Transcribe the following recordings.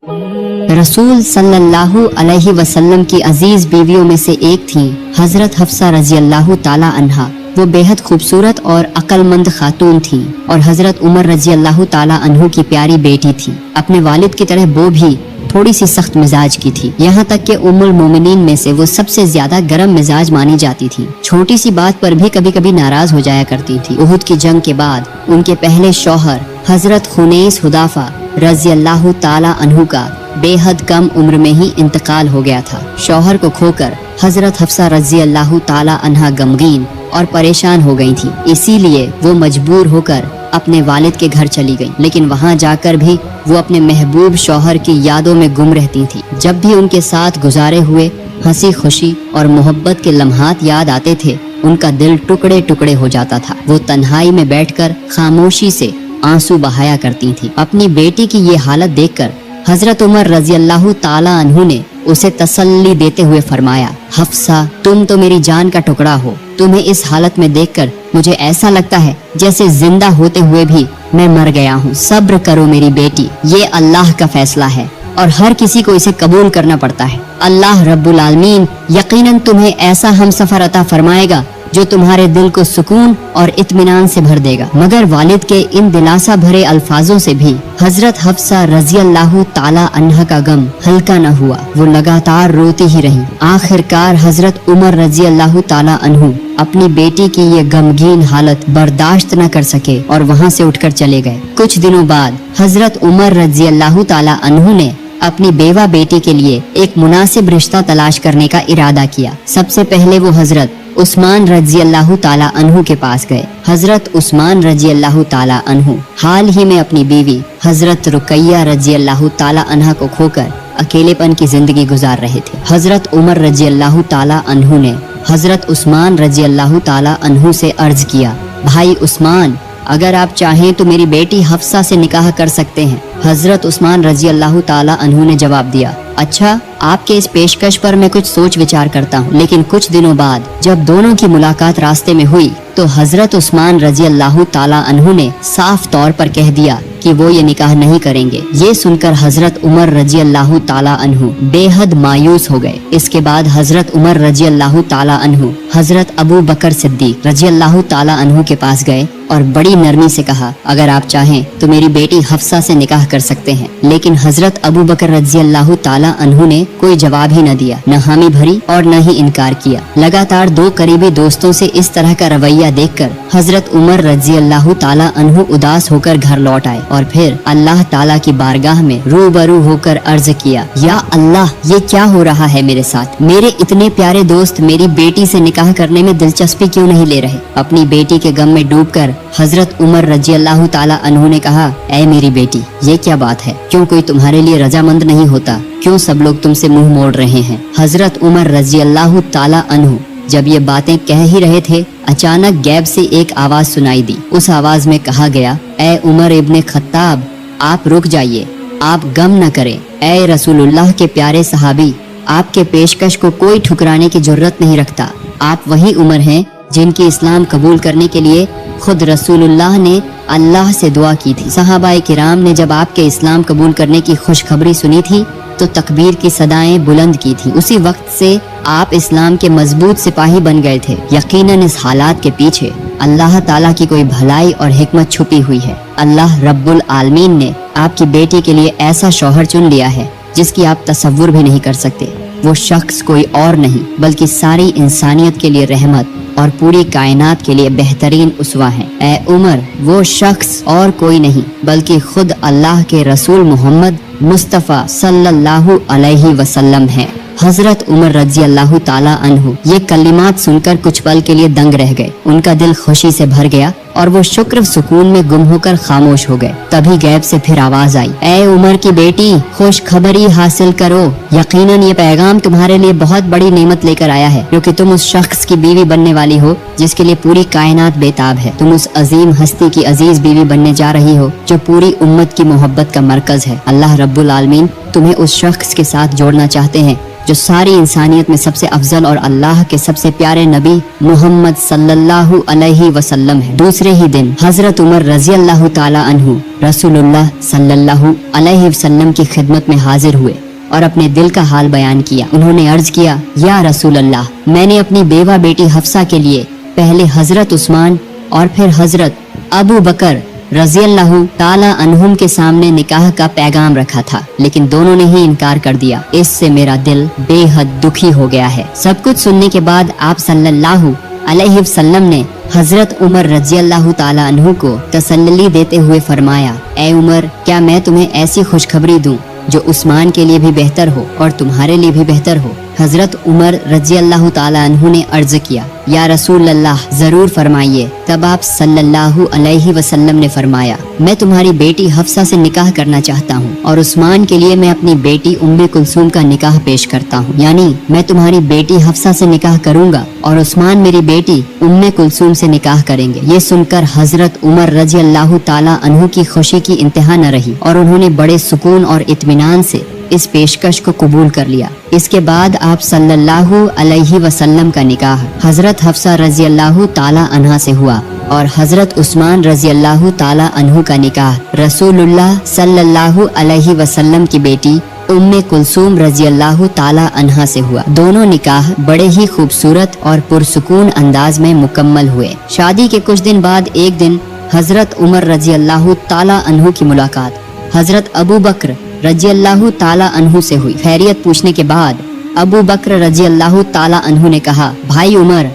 रसूल सल्लल्लाहु अलैहि वसल्लम की अजीज बीवियों में से एक थी हजरत हफ्सा रजी अल्लाह ताला अन्हा। वो बेहद खूबसूरत और अक्लमंद खातून थी और हजरत उमर रजी अल्लाह ताला अन्हु की प्यारी बेटी थी। अपने वालिद की तरह वो भी थोड़ी सी सख्त मिजाज की थी। यहाँ तक कि उम्मुल मोमिनीन में से वो सबसे ज्यादा गर्म मिजाज मानी जाती थी। छोटी सी बात पर भी कभी कभी नाराज हो जाया करती थी। उहुद की जंग के बाद उनके पहले शौहर हजरत खुनैस हुदाफा रजी अल्लाह ताला अन्हु का बेहद कम उम्र में ही इंतकाल हो गया था। शौहर को खोकर हजरत हफ्सा रजी अल्लाह ताला अन्हा गमगीन और परेशान हो गई थी। इसीलिए वो मजबूर होकर अपने वालिद के घर चली गई। लेकिन वहाँ जाकर भी वो अपने महबूब शौहर की यादों में गुम रहती थी। जब भी उनके साथ गुजारे हुए हंसी खुशी और मोहब्बत के लम्हात याद आते थे, उनका दिल टुकड़े टुकड़े हो जाता था। वो तन्हाई में बैठकर खामोशी से आंसू बहाया करती थी। अपनी बेटी की ये हालत देखकर हजरत उमर रजी अल्लाह ताला अन्हु ने उसे तसल्ली देते हुए फरमाया, हफ्सा तुम तो मेरी जान का टुकड़ा हो। तुम्हें इस हालत में देखकर मुझे ऐसा लगता है जैसे जिंदा होते हुए भी मैं मर गया हूँ। सब्र करो मेरी बेटी, ये अल्लाह का फैसला है और हर किसी को इसे कबूल करना पड़ता है। अल्लाह रब्बुल आलमीन यकीनन तुम्हें ऐसा हमसफर अता फरमाएगा जो तुम्हारे दिल को सुकून और इत्मीनान से भर देगा। मगर वालिद के इन दिलासा भरे अल्फाजों से भी हजरत हफ्सा रजी अल्लाह ताला अन्हा का गम हल्का न हुआ। वो लगातार रोती ही रही। आखिरकार हजरत उमर रजी अल्लाह ताला अन्हु अपनी बेटी की ये गमगीन हालत बर्दाश्त न कर सके और वहाँ से उठकर चले गए। कुछ दिनों बाद हजरत उमर रजी अल्लाह ताला अन्हु ने अपनी बेवा बेटी के लिए एक मुनासिब रिश्ता तलाश करने का इरादा किया। सबसे पहले वो हजरत उस्मान रजी अल्लाह ताला अन्हु के पास गए। हजरत उस्मान रजी अल्लाह ताला अन्हु हाल ही में अपनी बीवी हजरत रुकैया रजी अल्लाह ताला अन्हा को खोकर अकेलेपन की जिंदगी गुजार रहे थे। हजरत उमर रजी अल्लाह ताला अन्हु ने हजरत उस्मान रजी अल्लाह ताला अन्हु से अर्ज किया, भाई उस्मान, अगर आप चाहें तो मेरी बेटी हफ्सा से निकाह कर सकते हैं। हजरत उस्मान रजी अल्लाह ताला अन्हु ने जवाब दिया, अच्छा, आपके इस पेशकश पर मैं कुछ सोच विचार करता हूँ। लेकिन कुछ दिनों बाद जब दोनों की मुलाकात रास्ते में हुई तो हजरत उस्मान रजी अल्लाह ताला अन्हु ने साफ तौर पर कह दिया कि वो ये निकाह नहीं करेंगे। ये सुनकर हजरत उमर रजी अल्लाह ताला अन्हु बेहद मायूस हो गए। इसके बाद हजरत उमर रजी अल्लाह ताला अन्हु हजरत अबू बकर सिद्दीक रजी अल्लाह ताला अन्हु के पास गए और बड़ी नरमी से कहा, अगर आप चाहें तो मेरी बेटी हफ्सा से निकाह कर सकते हैं। लेकिन हजरत अबू बकर रजी अल्लाह ताला अन्हु ने कोई जवाब ही न दिया, न हामी भरी और न ही इनकार किया। लगातार दो करीबी दोस्तों से इस तरह का रवैया देखकर हजरत उमर रजी अल्लाह ताला अन्हु उदास होकर घर लौट आए और फिर अल्लाह ताला की बारगाह में रूबरू होकर अर्ज किया, या अल्लाह, ये क्या हो रहा है मेरे साथ? मेरे इतने प्यारे दोस्त मेरी बेटी से निकाह करने में दिलचस्पी क्यों नहीं ले रहे? अपनी बेटी के गम में डूबकर हजरत उमर रजी अल्लाह ताला अन्हु ने कहा, ऐ मेरी बेटी, ये क्या बात है? क्यों कोई तुम्हारे लिए रजामंद नहीं होता? क्यों सब लोग तुमसे मुंह मोड़ रहे हैं? हजरत उमर रजी अल्लाह ताला अन्हु जब ये बातें कह ही रहे थे, अचानक गैब से एक आवाज सुनाई दी। उस आवाज में कहा गया, ऐ उमर इब्ने खत्ताब, आप रुक जाइए, आप गम न करें। ऐ रसूलुल्लाह के प्यारे सहाबी, आपके पेशकश को कोई ठुकराने की जरूरत नहीं रखता। आप वही उमर हैं जिनकी इस्लाम कबूल करने के लिए खुद रसूलुल्लाह ने अल्लाह से दुआ की थी। सहाबाए किराम ने जब आपके इस्लाम कबूल करने की खुशखबरी सुनी थी तो तकबीर की सदाएं बुलंद की थी। उसी वक्त से आप इस्लाम के मजबूत सिपाही बन गए थे। यकीनन इस हालात के पीछे अल्लाह ताला की कोई भलाई और हिकमत छुपी हुई है। अल्लाह रब्बुल आलमीन ने आपकी बेटी के लिए ऐसा शौहर चुन लिया है जिसकी आप तसव्वुर भी नहीं कर सकते। वो शख्स कोई और नहीं बल्कि सारी इंसानियत के लिए रहमत और पूरी कायनात के लिए बेहतरीन उसवा है। ए उमर, वो शख्स और कोई नहीं बल्कि खुद अल्लाह के रसूल मोहम्मद मुस्तफ़ा सल्लल्लाहु अलैहि वसल्लम है। हजरत उमर रजी अल्लाह ताला अन्हु ये कलिमात सुनकर कुछ पल के लिए दंग रह गए। उनका दिल खुशी से भर गया और वो शुक्र सुकून में गुम होकर खामोश हो गए। तभी गैब से फिर आवाज आई, ऐ उमर की बेटी, खुश खबरी हासिल करो। यकीनन ये पैगाम तुम्हारे लिए बहुत बड़ी नेमत लेकर आया है, क्योंकि तुम उस शख्स की बीवी बनने वाली हो जिसके लिए पूरी कायनात बेताब है। तुम उस अजीम हस्ती की अजीज बीवी बनने जा रही हो जो पूरी उम्मत की मोहब्बत का मरकज है। अल्लाह रब्बुल आलमीन तुम्हें उस शख्स के साथ जोड़ना चाहते हैं जो सारी इंसानियत में सबसे अफजल और अल्लाह के सबसे प्यारे नबी मोहम्मद सल्लल्लाहु अलैहि वसल्लम है। दूसरे ही दिन हजरत उमर रजी अल्लाह ताला अन्हु रसूलुल्लाह सल्लल्लाहु अलैहि वसल्लम की खिदमत में हाजिर हुए और अपने दिल का हाल बयान किया। उन्होंने अर्ज किया, या रसूल अल्लाह, मैंने अपनी बेवा बेटी हफ्सा के लिए पहले हजरत उस्मान और फिर हजरत अबू बकर रज़ियल्लाहु ताला अन्हुम के सामने निकाह का पैगाम रखा था, लेकिन दोनों ने ही इनकार कर दिया। इससे मेरा दिल बेहद दुखी हो गया है। सब कुछ सुनने के बाद आप सल्लल्लाहु अलैहि वसल्लम ने हजरत उमर रज़ियल्लाहु ताला अन्हु को तसल्ली देते हुए फरमाया, ए उमर, क्या मैं तुम्हें ऐसी खुशखबरी दूं जो उस्मान के लिए भी बेहतर हो और तुम्हारे लिए भी बेहतर हो। हजरत उमर रज़ियल्लाहु ताला अन्हु ने अर्ज किया, या रसूल अल्लाह, जरूर फरमाइए। तब आप सल्लल्लाहु अलैहि वसल्लम ने फरमाया, मैं तुम्हारी बेटी हफ्सा से निकाह करना चाहता हूँ और उस्मान के लिए मैं अपनी बेटी उम्मे कुलसूम का निकाह पेश करता हूँ। यानी मैं तुम्हारी बेटी हफ्सा से निकाह करूँगा और उस्मान मेरी बेटी उम्मे कुलसूम से निकाह करेंगे। ये सुनकर हजरत उमर रज़ियल्लाहु ताला अन्हु की खुशी की इंतहा न रही और उन्होंने बड़े सुकून और इत्मीनान से इस पेशकश को कबूल कर लिया। इसके बाद आप सल्लल्लाहु अलैहि वसल्लम का निकाह हजरत हफ्सा रज़ियल्लाहु ताला अन्हा से हुआ और हजरत उस्मान रज़ियल्लाहु ताला अन्हु का निकाह रसूलुल्लाह सल्लल्लाहु अलैहि वसल्लम की बेटी उम्मे कुलसूम रज़ियल्लाहु ताला अन्हा से हुआ। दोनों निकाह बड़े ही खूबसूरत और पुरसुकून अंदाज में मुकम्मल हुए। शादी के कुछ दिन बाद एक दिन हजरत उमर रज़ियल्लाहु ताला अन्हु की मुलाकात हजरत अबू बकर रज़ियल्लाहु ताला अन्हु से हुई। खैरियत पूछने के बाद अबू बकर रज़ियल्लाहु ताला अन्हु ने कहा, भाई उमर,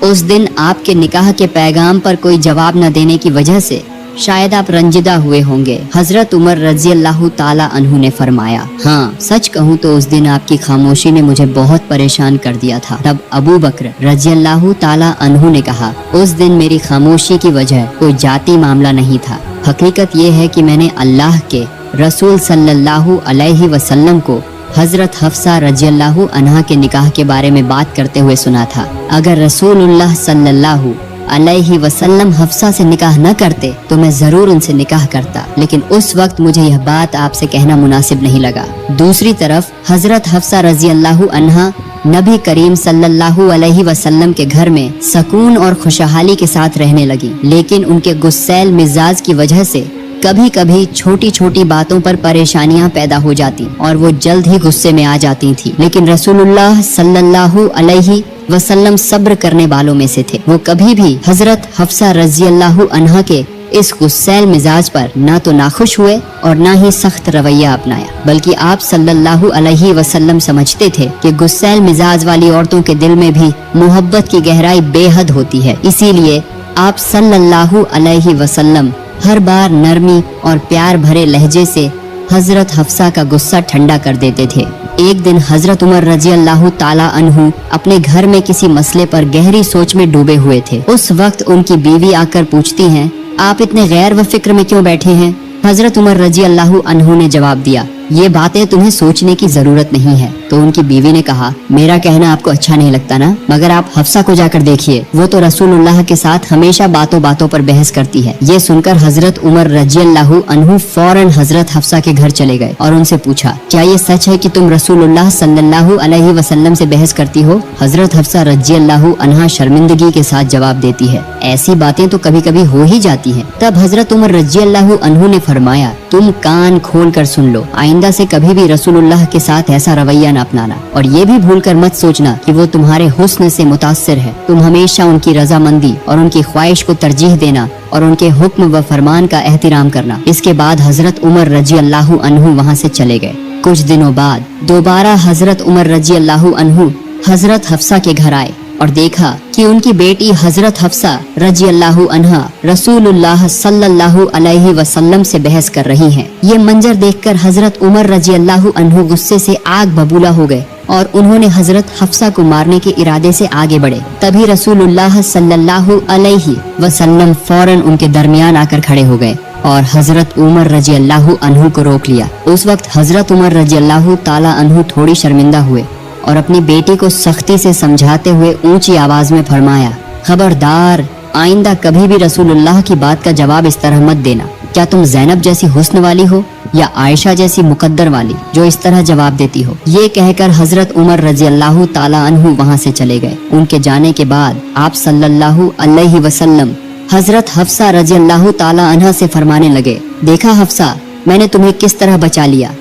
उस दिन आपके निकाह के पैगाम पर कोई जवाब न देने की वजह से शायद आप रंजिदा हुए होंगे। हजरत उमर रज़ियल्लाहु ताला अन्हु ने फरमाया, हाँ, सच कहूँ तो उस दिन आपकी खामोशी ने मुझे बहुत परेशान कर दिया था। तब अबू बकर रज़ियल्लाहु ताला अन्हु ने कहा, उस दिन मेरी खामोशी की वजह कोई जाती मामला नहीं था। हकीकत ये है कि मैंने अल्लाह के रसूल सल्लल्लाहु अलैहि वसल्लम को हजरत हफ्सा रज़ियल्लाहु अन्हा के निकाह के बारे में बात करते हुए सुना था। अगर रसूलुल्लाह सल्लल्लाहु अलैहि वसल्लम हफ्सा से निकाह न करते तो मैं जरूर उनसे निकाह करता, लेकिन उस वक्त मुझे यह बात आपसे कहना मुनासिब नहीं लगा। दूसरी तरफ हजरत हफ्सा रज़ियल्लाहु अन्हा नबी करीम सल्लल्लाहु अलैहि वसल्लम के घर में सकून और खुशहाली के साथ रहने लगी, लेकिन उनके गुस्सैल मिजाज की वजह से कभी कभी छोटी छोटी बातों पर परेशानियां पैदा हो जाती और वो जल्द ही गुस्से में आ जाती थी। लेकिन रसूलुल्लाह सल्लल्लाहु अलैहि वसल्लम सब्र करने वालों में से थे। वो कभी भी हजरत हफ्सा रज़ियल्लाहु अन्हा के इस गुस्सैल मिजाज पर न तो नाखुश हुए और न ही सख्त रवैया अपनाया, बल्कि आप सल्लल्लाहु अलैहि वसल्लम समझते थे कि गुस्सैल मिजाज वाली औरतों के दिल में भी मोहब्बत की गहराई बेहद होती है। इसीलिए आप सल्लल्लाहु अलैहि वसल्लम हर बार नरमी और प्यार भरे लहजे से हजरत हफ्सा का गुस्सा ठंडा कर देते थे। एक दिन हजरत उमर रज़ियल्लाहु ताला अन्हु अपने घर में किसी मसले पर गहरी सोच में डूबे हुए थे। उस वक्त उनकी बीवी आकर पूछती हैं, आप इतने गैर व फिक्र में क्यों बैठे हैं? हजरत उमर रज़ियल्लाहु अन्हु ने जवाब दिया, ये बातें तुम्हें सोचने की जरूरत नहीं है। तो उनकी बीवी ने कहा, मेरा कहना आपको अच्छा नहीं लगता ना, मगर आप हफ्सा को जाकर देखिए, वो तो रसूलुल्लाह के साथ हमेशा बातों बातों पर बहस करती है। ये सुनकर हजरत उमर रज़ियल्लाहु अन्हु फौरन हजरत हफ्सा के घर चले गए और उनसे पूछा, क्या ये सच है कि तुम रसूलुल्लाह सल्लल्लाहु अलैहि वसल्लम से बहस करती हो? हजरत हफ्सा रज़ियल्लाहु अन्हा शर्मिंदगी के साथ जवाब देती है, ऐसी बातें तो कभी कभी हो ही जाती है। तब हजरत उमर रज़ियल्लाहु अन्हु ने फरमाया, तुम कान खोल कर सुन लो, आइंदा से कभी भी रसूलुल्लाह के साथ ऐसा रवैया न अपनाना, और ये भी भूल कर मत सोचना कि वो तुम्हारे हुस्न से मुतासिर है। तुम हमेशा उनकी रजामंदी और उनकी ख्वाहिश को तरजीह देना और उनके हुक्म व फरमान का एहतराम करना। इसके बाद हजरत उमर रज़ियल्लाहु अन्हु वहाँ से चले गए। कुछ दिनों बाद दोबारा हजरत उमर रज़ियल्लाहु अन्हु हजरत हफ्सा के घर आए और देखा कि उनकी बेटी हजरत हफ्सा रज़ियल्लाहु अन्हा रसूलुल्लाह सल्लल्लाहु अलैहि वसल्लम से बहस कर रही हैं। ये मंजर देखकर हजरत उमर रज़ियल्लाहु अन्हु गुस्से से आग बबूला हो गए और उन्होंने हजरत हफ्सा को मारने के इरादे से आगे बढ़े। तभी रसूलुल्लाह सल्लल्लाहु अलैहि वसल्लम फौरन उनके दरमियान आकर खड़े हो गए और हजरत उमर रज़ियल्लाहु अन्हु को रोक लिया। उस वक्त हजरत उमर रज़ियल्लाहु ताला अन्हु थोड़ी शर्मिंदा हुए और अपनी बेटी को सख्ती से समझाते हुए ऊंची आवाज में फरमाया, खबरदार, आइंदा कभी भी रसूलुल्लाह की बात का जवाब इस तरह मत देना। क्या तुम ज़ैनब जैसी हुस्न वाली हो या आयशा जैसी मुकद्दर वाली जो इस तरह जवाब देती हो। ये कहकर हजरत उमर रजी अल्लाह ताला अन्हु वहाँ से चले गए। उनके जाने के बाद आप सल्लल्लाहु अलैहि वसल्लम हजरत हफ्सा रजी अल्लाह ताला अन्हा से फरमाने लगे, देखा हफ्सा, मैंने तुम्हें किस तरह बचा लिया।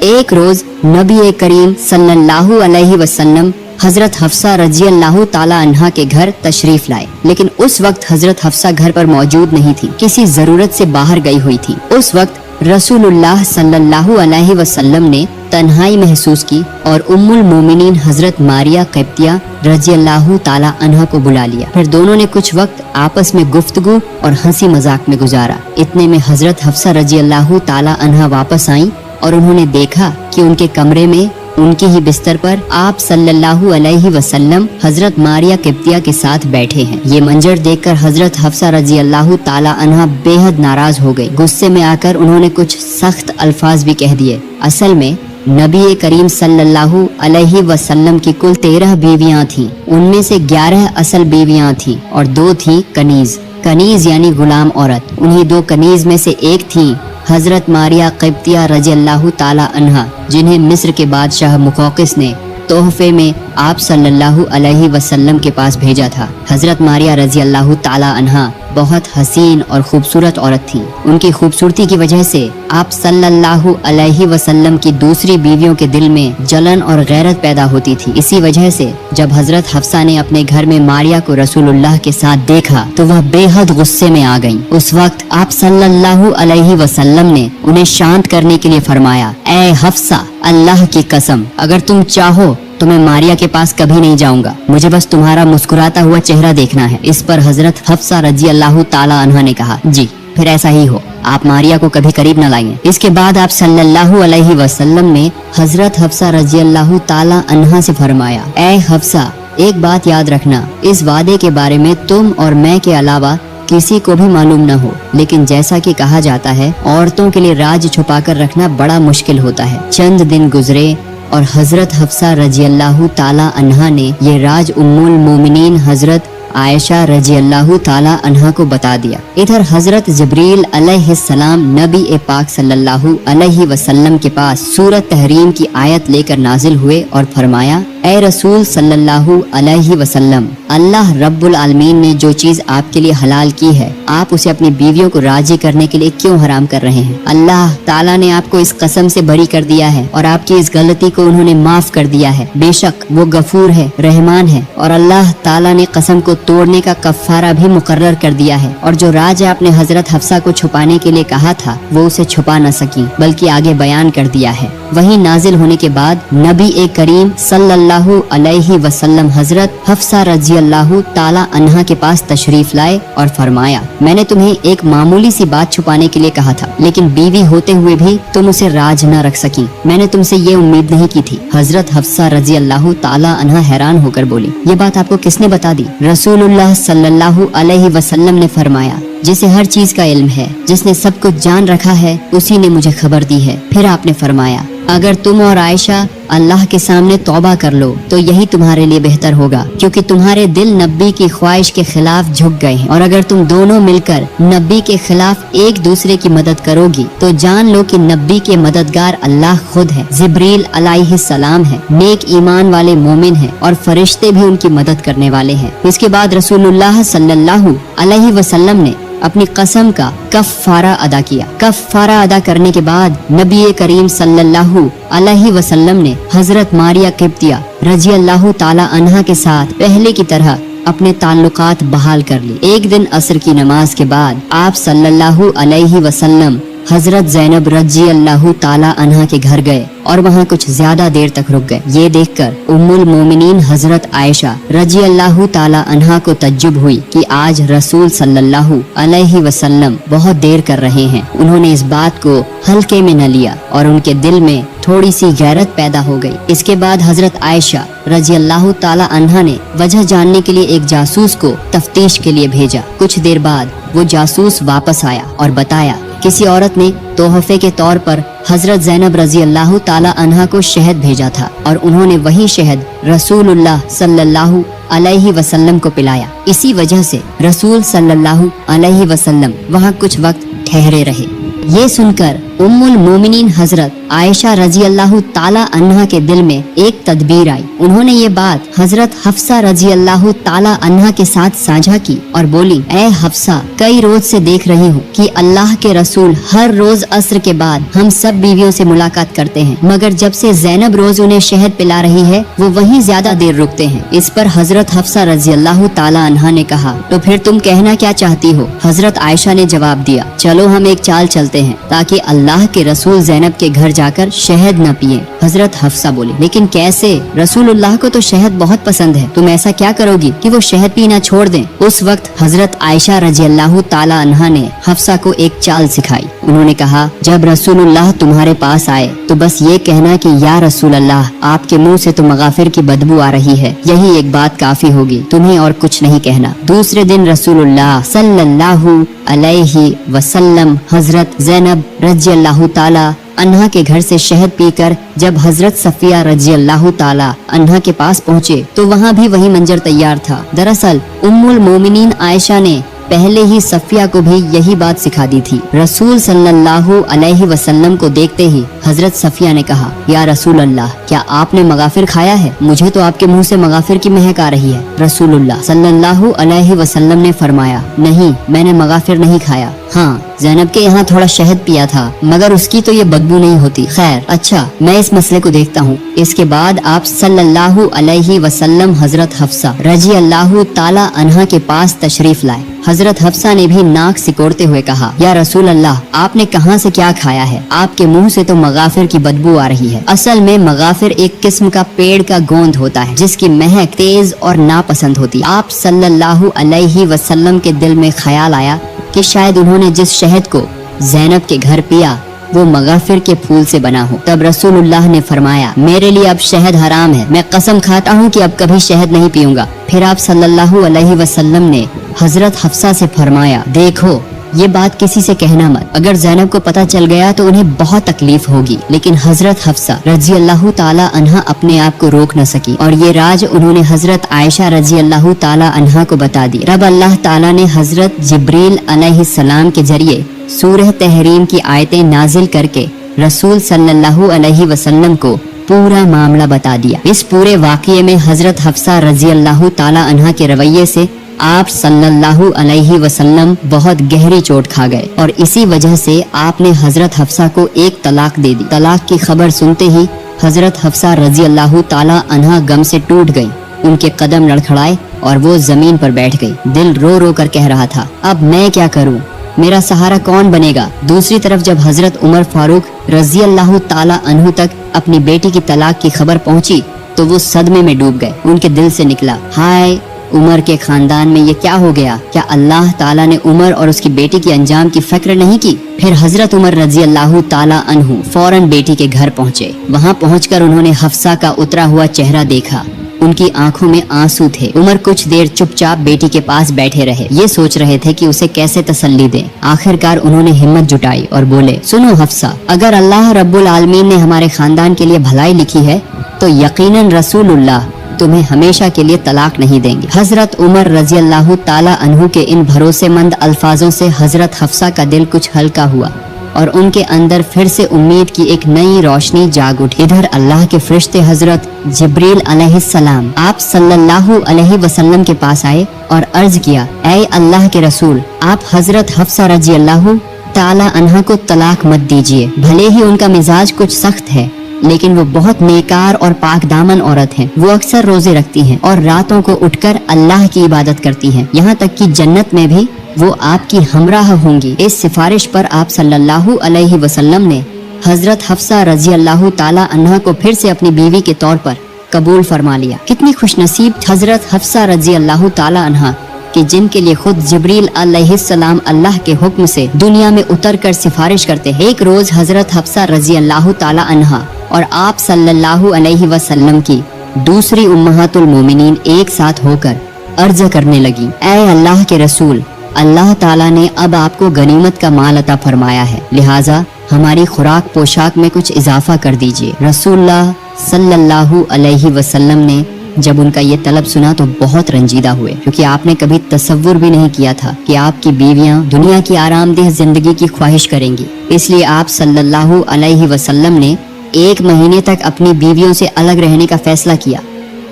एक रोज नबी करीम सल्लल्लाहु अलैहि वसल्लम हजरत हफ्सा रजी अल्लाह ताला अन्हा के घर तशरीफ लाए, लेकिन उस वक्त हजरत हफ्सा घर पर मौजूद नहीं थी, किसी जरूरत से बाहर गई हुई थी। उस वक्त रसूलुल्लाह सल्लल्लाहु अलैहि वसल्लम ने तन्हाई महसूस की और उम्मुल मोमिनीन हजरत मारिया क़िब्तिया रजी अल्लाह ताला अन्हा को बुला लिया। फिर दोनों ने कुछ वक्त आपस में गुफ्तगू और हंसी मजाक में गुजारा। इतने में हजरत हफ्सा रजी अल्लाह ताला अन्हा वापस आई और उन्होंने देखा कि उनके कमरे में उनके ही बिस्तर पर आप सल्लल्लाहु अलैहि वसल्लम हजरत मारिया क़िब्तिया के साथ बैठे हैं। ये मंजर देखकर हजरत हफ्सा रजी अल्लाह ताला अन्हा बेहद नाराज हो गई। गुस्से में आकर उन्होंने कुछ सख्त अल्फाज भी कह दिए। असल में नबी करीम सल्लल्लाहु अलैहि वसल्लम की कुल 13 बीवियां थीं। उनमें से 11 असल बीवियां थीं और 2 थीं कनीज। कनीज यानी गुलाम औरत। उन्हीं 2 कनीज में से एक थी हजरत मारिया क़िब्तिया रजी अल्लाह ताला अन्हा, जिन्हें मिस्र के बादशाह मुक़ौक़िस ने तोहफे में आप सल्लल्लाहु अलैहि वसल्लम के पास भेजा था। हजरत मारिया रजी अल्लाह ताला अन्हा बहुत हसीन और खूबसूरत औरत थी। उनकी खूबसूरती की वजह से आप सल्लल्लाहु अलैहि वसल्लम की दूसरी बीवियों के दिल में जलन और गैरत पैदा होती थी। इसी वजह से जब हजरत हफ्सा ने अपने घर में मारिया को रसूलुल्लाह के साथ देखा तो वह बेहद गुस्से में आ गईं। उस वक्त आप सल्लल्लाहु अलैहि वसल्लम ने उन्हें शांत करने के लिए फरमाया, ऐ हफ्सा, अल्लाह की कसम, अगर तुम चाहो तो मैं मारिया के पास कभी नहीं जाऊंगा, मुझे बस तुम्हारा मुस्कुराता हुआ चेहरा देखना है। इस पर हजरत हफ्सा रजी अल्लाह ताला अन्हा ने कहा, जी फिर ऐसा ही हो, आप मारिया को कभी करीब न लाएंगे। इसके बाद आप सल्लल्लाहु अलैहि वसल्लम ने हजरत हफ्सा रजी अल्लाह ताला अन्हा से फरमाया, ऐ हफ्सा, एक बात याद रखना, इस वादे के बारे में तुम और मैं के अलावा किसी को भी मालूम न हो, लेकिन जैसा कि कहा जाता है औरतों के लिए राज छुपा कर रखना बड़ा मुश्किल होता है। चंद दिन गुजरे और हजरत हफ्सा रजी अल्लाह ताला अन्हा ने ये राज उम्मुल मोमिनीन हजरत आयशा रजी अल्लाह ताला अन्हा को बता दिया। इधर हजरत जिब्रील अलैहिस्सलाम नबी पाक सल्लल्लाहु अलैहि वसल्लम के पास सूरत तहरीम की आयत लेकर नाजिल हुए और फरमाया, ऐ रसूल सल्लल्लाहु अलैहि वसल्लम, अल्लाह रब्बुल आलमीन ने जो चीज आपके लिए हलाल की है, आप उसे अपनी बीवियों को राजी करने के लिए क्यों हराम कर रहे हैं? अल्लाह ताला ने आपको इस कसम से बरी कर दिया है और आपकी इस गलती को उन्होंने माफ कर दिया है। बेशक वो गफूर है, रहमान है, और अल्लाह ताला ने कसम को तोड़ने का कफ़ारा भी मुकर्रर कर दिया है। और जो राज आपने हजरत हफ्सा को छुपाने के लिए कहा था वो उसे छुपा न सकी, बल्कि आगे बयान कर दिया है। वही नाजिल होने के बाद नबी करीम सल्लल्लाहु अलैहि वसल्लम हजरत हफ्सा रजी अल्लाह ताला अन्हा के पास तशरीफ लाए और फरमाया, मैंने तुम्हें एक मामूली सी बात छुपाने के लिए कहा था, लेकिन बीवी होते हुए भी तुम उसे राज न रख सकी। मैंने तुमसे ये उम्मीद नहीं की थी। हजरत हफ्सा रजी अल्लाह ताला अन्हा हैरान होकर बोली, ये बात आपको किसने बता दी? रसूलुल्लाह सल्लल्लाहु अलैहि वसल्लम ने फरमाया, जिसे हर चीज का इल्म है, जिसने सब कुछ जान रखा है, उसी ने मुझे खबर दी है। फिर आपने फरमाया, अगर तुम और आयशा अल्लाह के सामने तौबा कर लो तो यही तुम्हारे लिए बेहतर होगा, क्योंकि तुम्हारे दिल नब्बी की ख्वाहिश के खिलाफ झुक गए हैं। और अगर तुम दोनों मिलकर नब्बी के खिलाफ एक दूसरे की मदद करोगी तो जान लो कि नब्बी के मददगार अल्लाह खुद है, जिब्रील अलैहिस्सलाम है, नेक ईमान वाले मोमिन हैं और फरिश्ते भी उनकी मदद करने वाले हैं। इसके बाद रसूलुल्लाह सल्लल्लाहु अलैहि वसल्लम ने अपनी कसम का कफ़ारा अदा किया। कफ़ारा अदा करने के बाद नबी करीम सल्लल्लाहु अलैहि वसल्लम ने हजरत मारिया क़िब्तिया रजी अल्लाह ताला अन्हा के साथ पहले की तरह अपने ताल्लुकात बहाल कर ली। एक दिन असर की नमाज के बाद आप सल्लल्लाहु अलैहि वसल्लम हजरत ज़ैनब रजी अल्लाह ताला अन्हा के घर गए और वहाँ कुछ ज्यादा देर तक रुक गए। ये देखकर उम्मुल मोमिनीन हजरत आयशा रजी अल्लाह ताला अन्हा को तज्जुब हुई कि आज रसूल सल्लल्लाहु अलैहि वसल्लम बहुत देर कर रहे हैं। उन्होंने इस बात को हल्के में न लिया और उनके दिल में थोड़ी सी गैरत पैदा हो गई। इसके बाद हजरत आयशा रजी अल्लाह ताला अन्हा ने वजह जानने के लिए एक जासूस को तफ्तीश के लिए भेजा। कुछ देर बाद वो जासूस वापस आया और बताया, किसी औरत ने तोहफे के तौर पर हजरत ज़ैनब रजी अल्लाह ताला अन्हा को शहद भेजा था और उन्होंने वही शहद रसूलुल्लाह सल्लल्लाहु अलैहि वसल्लम को पिलाया। इसी वजह से रसूल सल्लल्लाहु अलैहि वसल्लम वहाँ कुछ वक्त ठहरे रहे। ये सुनकर उम्मुल मोमिनीन हजरत आयशा रजी अल्लाह ताला अन्हा के दिल में एक तदबीर आई। उन्होंने ये बात हजरत हफ्सा रजी अल्लाह ताला अन्हा के साथ साझा की और बोली, ऐ हफ्सा, कई रोज से देख रही हूँ कि अल्लाह के रसूल हर रोज अस्र के बाद हम सब बीवियों से मुलाकात करते हैं, मगर जब से ज़ैनब रोज उन्हें शहद पिला रही है वो वहीं ज्यादा देर रुकते हैं। इस पर हजरत हफ्सा रजी अल्लाह ताला अन्हा ने कहा, तो फिर तुम कहना क्या चाहती हो? हजरत आयशा ने जवाब दिया, चलो हम एक चाल चलते हैं ताकि अल्लाह के रसूल ज़ैनब के घर जाकर शहद न पिए। हजरत हफ्सा बोली, लेकिन कैसे? रसूलुल्लाह को तो शहद बहुत पसंद है, तुम ऐसा क्या करोगी कि वो शहद पीना छोड़ दें? उस वक्त हजरत आयशा रजी अल्लाह ताला अन्हा ने हफ्सा को एक चाल सिखाई। उन्होंने कहा, जब रसूलुल्लाह तुम्हारे पास आए तो बस ये कहना कि या रसूल अल्लाह, आपके मुंह से तो मगाफिर की बदबू आ रही है, यही एक बात काफी होगी, तुम्हें और कुछ नहीं कहना। दूसरे दिन रसूलुल्लाह सल्लल्लाहु अलैहि वसल्लम हजरत ज़ैनब रजी अल्लाह ताला अन्हा के घर से शहद पीकर जब हजरत सफिया रजी अल्लाह ताला अन्हा के पास पहुँचे तो वहाँ भी वही मंजर तैयार था। दरअसल उम्मुल मोमिनीन आयशा ने पहले ही सफिया को भी यही बात सिखा दी थी। रसूल सल्लल्लाहु अलैहि वसल्लम को देखते ही हजरत सफिया ने कहा, या रसूल अल्लाह, क्या आपने मगाफिर खाया है? मुझे तो आपके मुंह से मगाफिर की महक आ रही है। रसूलुल्लाह सल्लल्लाहु अलैहि वसल्लम ने फरमाया, नहीं, मैंने मगाफिर नहीं खाया। हाँ, ज़ैनब के यहाँ थोड़ा शहद पिया था, मगर उसकी तो ये बदबू नहीं होती। खैर, अच्छा, मैं इस मसले को देखता हूँ। इसके बाद आप सल्लल्लाहु अलैहि वसल्लम हजरत हफ्सा रजी अल्लाह ताला अन्हा के पास तशरीफ लाए। हजरत हफ्सा ने भी नाक सिकोड़ते हुए कहा, या रसूल अल्लाह, आपने कहाँ से क्या खाया है? आपके मुंह से तो मगाफिर की बदबू आ रही है। असल में मगाफिर एक किस्म का पेड़ का गोंद होता है जिसकी महक तेज और नापसंद होती। आप सल्लल्लाहु अलैहि वसल्लम के दिल में ख्याल आया कि शायद उन्होंने जिस शहद को ज़ैनब के घर पिया वो मगाफिर के फूल से बना हो। तब रसूलुल्लाह ने फरमाया, मेरे लिए अब शहद हराम है, मैं कसम खाता हूँ कि अब कभी शहद नहीं पीऊंगा। फिर आप सल्लल्लाहु अलैहि वसल्लम ने हजरत हफ्सा से फरमाया, देखो, ये बात किसी से कहना मत, अगर ज़ैनब को पता चल गया तो उन्हें बहुत तकलीफ होगी। लेकिन हजरत हफ्सा रजी अल्लाह ताला अन्हा अपने आप को रोक न सकी और ये राज उन्होंने हजरत आयशा रजी अल्लाह ताला अन्हा को बता दी। रब अल्लाह ताला ने हजरत जिब्रील अलैहिस्सलाम के जरिए सूरह तहरीम की आयतें नाजिल करके रसूल सल्लल्लाहु अलैहि वसल्लम को पूरा मामला बता दिया। इस पूरे वाक़ये में हजरत हफ्सा रजी अल्लाह ताला अन्हा के रवैये से आप सल्लल्लाहु अलैहि वसल्लम बहुत गहरी चोट खा गए और इसी वजह से आपने हजरत हफ्सा को एक तलाक दे दी। तलाक की खबर सुनते ही हजरत हफ्सा रजी अल्लाह ताला अन्हा गम से टूट गई। उनके कदम लड़खड़ाए और वो जमीन पर बैठ गई। दिल रो रो कर कह रहा था, अब मैं क्या करूं? मेरा सहारा कौन बनेगा? दूसरी तरफ जब हजरत उमर फारूक रजी अल्लाह ताला अन्हु तक अपनी बेटी की तलाक की खबर पहुंची तो वो सदमे में डूब गए। उनके दिल से निकला, हाय, उमर के खानदान में ये क्या हो गया? क्या अल्लाह ताला ने उमर और उसकी बेटी के अंजाम की फिक्र नहीं की? फिर हजरत उमर रजी अल्लाह ताला अन्हु फौरन बेटी के घर पहुँचे। वहाँ पहुँचकर उन्होंने हफ्सा का उतरा हुआ चेहरा देखा। उनकी आंखों में आंसू थे। उमर कुछ देर चुपचाप बेटी के पास बैठे रहे। ये सोच रहे थे कि उसे कैसे तसल्ली दें। आखिरकार उन्होंने हिम्मत जुटाई और बोले, सुनो हफ्सा, अगर अल्लाह रब्बुल आलमीन ने हमारे खानदान के लिए भलाई लिखी है तो यकीनन रसूलुल्लाह तुम्हें हमेशा के लिए तलाक नहीं देंगे। हजरत उमर रजी अल्लाह ताला अन्हु के इन भरोसेमंद अल्फाजों से हजरत हफ्सा का दिल कुछ हल्का हुआ और उनके अंदर फिर से उम्मीद की एक नई रोशनी जाग उठी। इधर अल्लाह के फरिश्ते हजरत जिब्रील अलैहिस्सलाम आप सल्लल्लाहु अलैहि वसल्लम के पास आए और अर्ज किया, ऐ अल्लाह के रसूल, आप हजरत हफ्सा रजी अल्लाह ताला अन्हा को तलाक मत दीजिए। भले ही उनका मिजाज कुछ सख्त है लेकिन वो बहुत नेकार और पाक दामन औरत हैं। वो अक्सर रोजे रखती हैं और रातों को उठकर अल्लाह की इबादत करती हैं। यहाँ तक कि जन्नत में भी वो आपकी हमराह होंगी। इस सिफारिश पर आप सल्लल्लाहु अलैहि वसल्लम ने हजरत हफ्सा रजी अल्लाह ताला अन्हा को फिर से अपनी बीवी के तौर पर कबूल फरमा लिया। कितनी खुशनसीब हजरत हफ्सा रजी अल्लाह ताला अन्हा कि जिनके लिए खुद जिब्रील अलैहिस्सलाम अल्लाह के हुक्म से दुनिया में उतर कर सिफारिश करते हैं। एक रोज हजरत हफ्सा रजी अल्लाह ताला अन्हा और आप सल्लल्लाहु अलैहि वसल्लम की दूसरी उम्महातुल मोमिनीन एक साथ होकर अर्ज करने लगी, ऐ अल्लाह के रसूल, अल्लाह ताला ने अब आपको गनीमत का माल अता फरमाया है, लिहाजा हमारी खुराक पोशाक में कुछ इजाफा कर दीजिए। रसूलुल्लाह सल्लल्लाहु अलैहि वसल्लम ने जब उनका ये तलब सुना तो बहुत रंजीदा हुए, क्योंकि आपने कभी तसव्वुर भी नहीं किया था कि आपकी बीवियां दुनिया की आरामदेह जिंदगी की ख्वाहिश करेंगी। इसलिए आप सल्लल्लाहु अलैहि वसल्लम ने 1 महीने तक अपनी बीवियों से अलग रहने का फैसला किया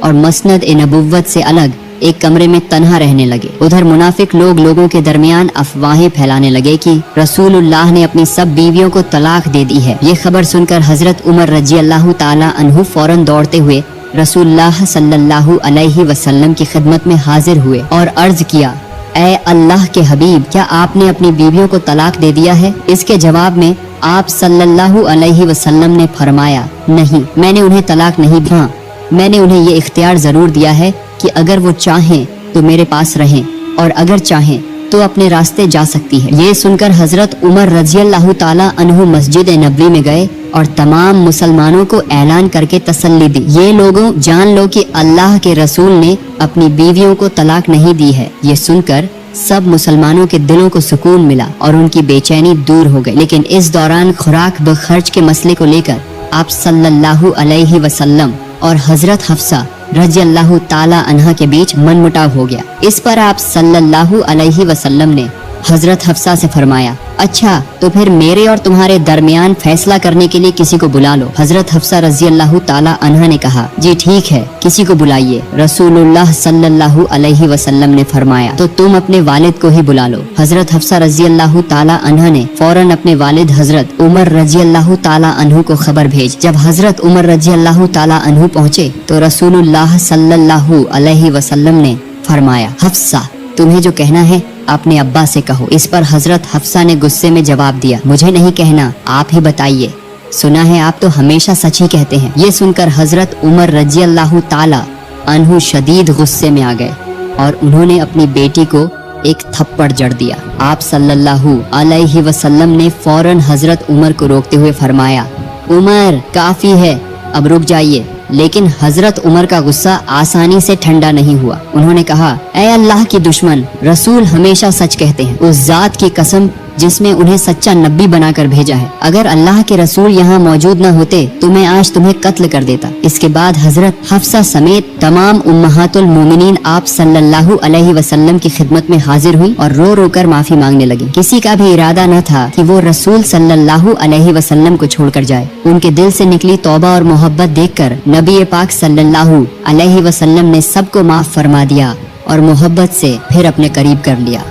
और मसनद ए नबुव्वत से अलग एक कमरे में तन्हा रहने लगे। उधर मुनाफिक लोगों के दरमियान अफवाहें फैलाने लगे कि रसूलुल्लाह ने अपनी सब बीवियों को तलाक दे दी है। ये खबर सुनकर हजरत उमर रजी अल्लाह ताला अन्हु फौरन दौड़ते हुए रसूलुल्लाह सल्लल्लाहु अलैहि वसल्लम की खिदमत में हाजिर हुए और अर्ज किया, ऐ अल्लाह के हबीब, क्या आपने अपनी बीवियों को तलाक दे दिया है? इसके जवाब में आप सल्लल्लाहु अलैहि वसल्लम ने फरमाया, नहीं, मैंने उन्हें तलाक नहीं दी। हाँ, मैंने उन्हें ये इख्तियार जरूर दिया है कि अगर वो चाहें तो मेरे पास रहें और अगर चाहें तो अपने रास्ते जा सकती है। ये सुनकर हजरत उमर रजी अल्लाह ताला अन्हु मस्जिद नबवी में गए और तमाम मुसलमानों को ऐलान करके तसल्ली दी, ये लोगों जान लो कि अल्लाह के रसूल ने अपनी बीवियों को तलाक नहीं दी है। ये सुनकर सब मुसलमानों के दिलों को सुकून मिला और उनकी बेचैनी दूर हो गई। लेकिन इस दौरान खुराक ब खर्च के मसले को लेकर आप सल्लल्लाहु अलैहि वसल्लम और हजरत हफ्सा रजी अल्लाह ताला अन्हा के बीच मनमुटाव हो गया। इस पर आप सल्लल्लाहु अलैहि वसल्लम ने हजरत हफ्सा से फरमाया, अच्छा तो फिर मेरे और तुम्हारे दरमियान फैसला करने के लिए किसी को बुला लो। हजरत हफ्सा रजी अल्लाह ताला अन्हा ने कहा, जी ठीक है, किसी को बुलाइए। रसूलुल्लाह सल्लल्लाहु अलैहि वसल्लम ने फरमाया, तो तुम अपने वालिद को ही बुला लो। हजरत हफ्सा रजी अल्लाह ताला अन्हा ने फौरन अपने वालिद हजरत उमर रजी अल्लाह ताला अन्हु को खबर भेज। जब हजरत उमर रजी अल्लाह ताला अन्हु पहुँचे तो रसूलुल्लाह सल्लल्लाहु अलैहि वसल्लम ने फरमाया, हफ्सा, तुम्हें जो कहना है अपने अब्बा से कहो। इस पर हजरत हफ्सा ने गुस्से में जवाब दिया, मुझे नहीं कहना, आप ही बताइए, सुना है आप तो हमेशा सच ही कहते हैं। ये सुनकर हजरत उमर रजी अल्लाह ताला अन्हु शदीद गुस्से में आ गए और उन्होंने अपनी बेटी को एक थप्पड़ जड़ दिया। आप सल्लल्लाहु अलैहि वसल्लम ने फौरन हजरत उमर को रोकते हुए फरमाया, उमर काफी है, अब रुक जाइए। लेकिन हजरत उमर का गुस्सा आसानी से ठंडा नहीं हुआ। उन्होंने कहा, ऐ अल्लाह की दुश्मन, रसूल हमेशा सच कहते हैं, उस जात की कसम जिसमें उन्हें सच्चा नबी बनाकर भेजा है, अगर अल्लाह के रसूल यहाँ मौजूद न होते तो मैं आज तुम्हें कत्ल कर देता। इसके बाद हजरत हफ्सा समेत तमाम उम्महातुल मोमिनीन आप सल्लल्लाहु अलैहि वसल्लम की खिदमत में हाजिर हुई और रो रो कर माफी मांगने लगी। किसी का भी इरादा न था कि वो रसूल सल्लल्लाहु अलैहि वसल्लम को छोड़कर जाए। उनके दिल से निकली तौबा और मोहब्बत देखकर नबी पाक सल्लल्लाहु अलैहि वसल्लम ने सबको माफ फरमा दिया और मोहब्बत से फिर अपने करीब कर लिया।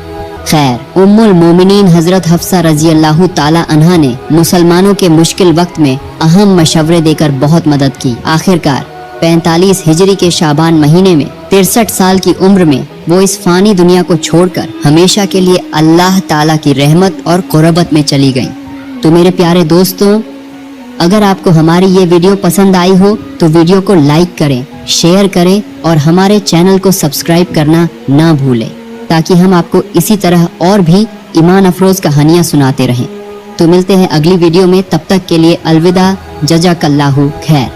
खैर, उम्मुल मोमिनीन हजरत हफ्सा रजी अल्लाह ताला अन्हा ने मुसलमानों के मुश्किल वक्त में अहम मशवरे देकर बहुत मदद की। आखिरकार 45 हिजरी के शाबान महीने में 63 साल की उम्र में वो इस फानी दुनिया को छोड़कर हमेशा के लिए अल्लाह ताला की रहमत और कुर्बत में चली गईं। तो मेरे प्यारे दोस्तों, अगर आपको हमारी ये वीडियो पसंद आई हो तो वीडियो को लाइक करें, शेयर करें और हमारे चैनल को सब्सक्राइब करना ना भूलें, ताकि हम आपको इसी तरह और भी ईमान अफरोज कहानियाँ सुनाते रहें। तो मिलते हैं अगली वीडियो में, तब तक के लिए अलविदा, जज़ाकल्लाहु खैर।